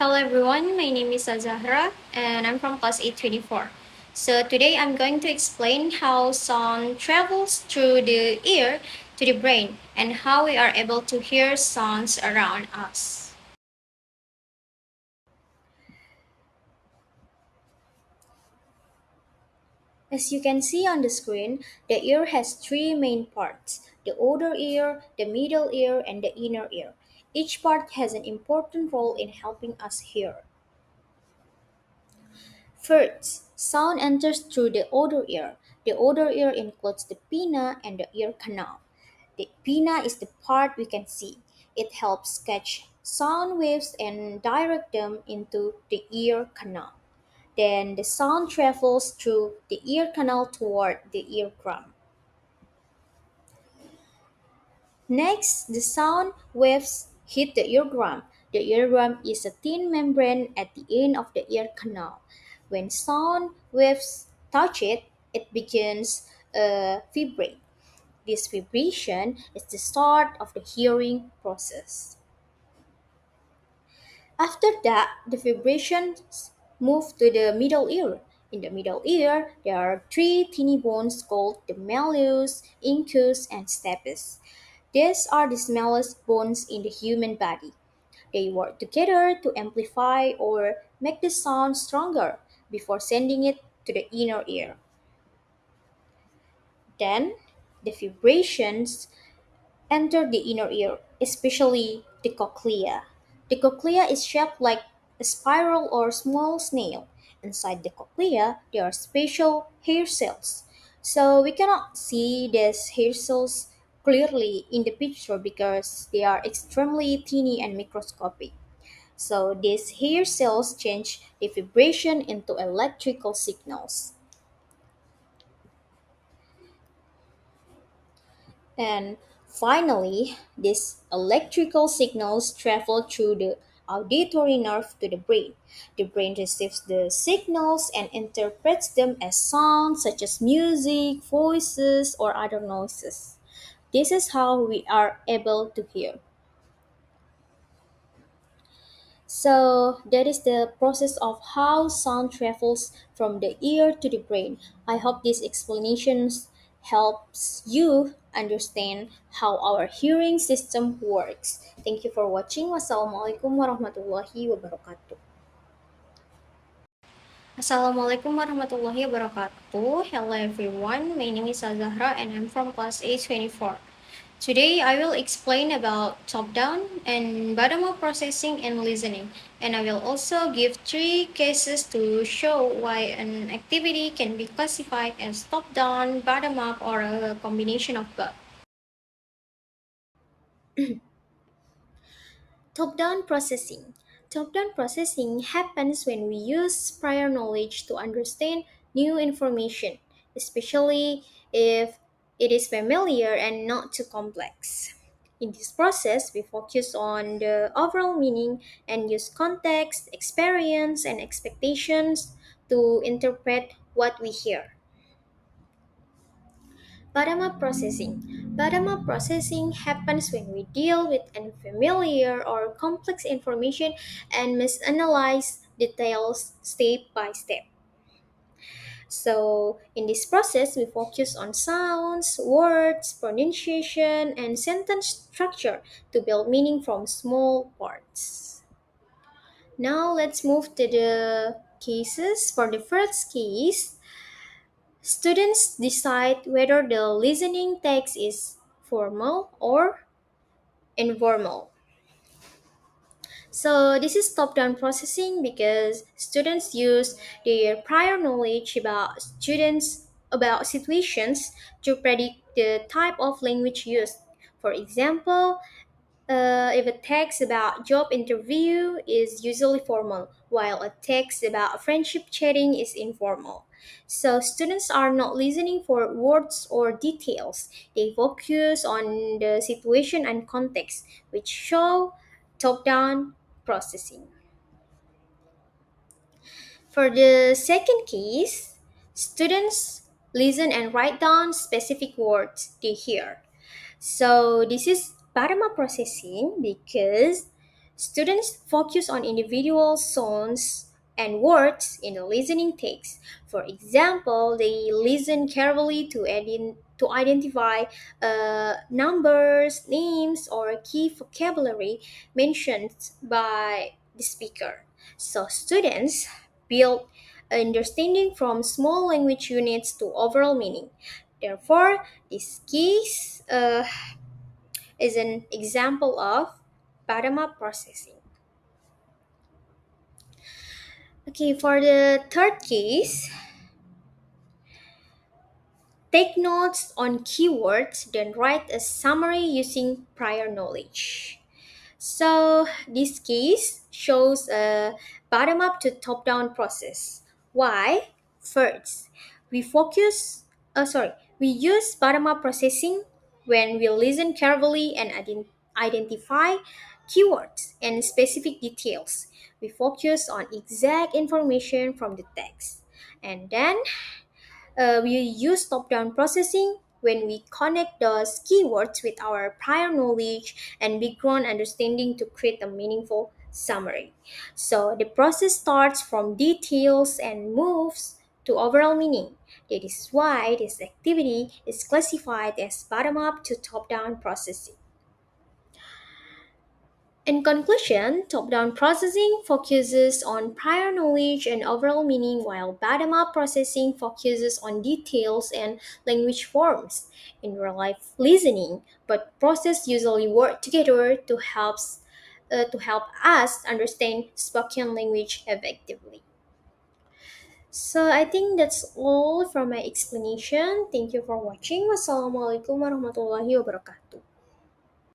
Hello everyone, my name is Az-Zahra and I'm from class 824. So today I'm going to explain how sound travels through the ear to the brain and how we are able to hear sounds around us. As you can see on the screen, the ear has three main parts: the outer ear, the middle ear, and the inner ear. Each part has an important role in helping us hear. First, sound enters through the outer ear. The outer ear includes the pinna and the ear canal. The pinna is the part we can see. It helps catch sound waves and direct them into the ear canal. Then the sound travels through the ear canal toward the eardrum. Next, the sound waves hit the eardrum. The eardrum is a thin membrane at the end of the ear canal. When sound waves touch it, it begins a vibrate. This vibration is the start of the hearing process. After that, the vibrations move to the middle ear. In the middle ear, there are three tiny bones called the malleus, incus, and stapes. These are the smallest bones in the human body. They work together to amplify or make the sound stronger before sending it to the inner ear. Then, the vibrations enter the inner ear, especially the cochlea. The cochlea is shaped like a spiral or small snail. Inside the cochlea, there are special hair cells. So we cannot see these hair cells clearly in the picture because they are extremely tiny and microscopic. So these hair cells change the vibration into electrical signals. And finally, these electrical signals travel through the auditory nerve to the brain. The brain receives the signals and interprets them as sounds such as music, voices, or other noises. This is how we are able to hear. So that is the process of how sound travels from the ear to the brain. I hope these explanations helps you understand how our hearing system works. Thank you for watching. Wassalamualaikum warahmatullahi wabarakatuh. Assalamualaikum warahmatullahi wabarakatuh. Hello everyone, my name is Az-Zahra and I'm from class A24. Today I will explain about top-down and bottom-up processing and listening, and I will also give three cases to show why an activity can be classified as top-down, bottom-up, or a combination of both. Top-down processing. Top-down processing happens when we use prior knowledge to understand new information, especially if it is familiar and not too complex. In this process, we focus on the overall meaning and use context, experience, and expectations to interpret what we hear. Bottom-up processing. Bottom-up processing happens when we deal with unfamiliar or complex information and misanalyze details step by step. So, in this process, we focus on sounds, words, pronunciation, and sentence structure to build meaning from small parts. Now, let's move to the cases. For the first case, students decide whether the listening text is formal or informal. So this is top-down processing because students use their prior knowledge about situations to predict the type of language used. For example, if a text about job interview is usually formal, while a text about friendship chatting is informal. So students are not listening for words or details. They focus on the situation and context, which show top-down processing. For the second case, students listen and write down specific words they hear. So this is bottom-up processing because Students focus on individual sounds and words in the listening takes. For example, they listen carefully to identify numbers, names, or key vocabulary mentioned by the speaker. So, students build understanding from small language units to overall meaning. Therefore, this case is an example of bottom-up processing. Okay, for the third case, take notes on keywords, then write a summary using prior knowledge. So this case shows a bottom up to top down process. Why? First, we focus we use bottom up processing when we listen carefully and identify keywords and specific details. We focus on exact information from the text. And then we use top-down processing when we connect those keywords with our prior knowledge and background understanding to create a meaningful summary. So the process starts from details and moves to overall meaning. That is why this activity is classified as bottom-up to top-down processing. In conclusion, top down processing focuses on prior knowledge and overall meaning, while bottom up processing focuses on details and language forms. In real life listening, but process usually work together to help us understand spoken language effectively. So I think that's all from my explanation. Thank you for watching. Wassalamualaikum warahmatullahi wabarakatuh.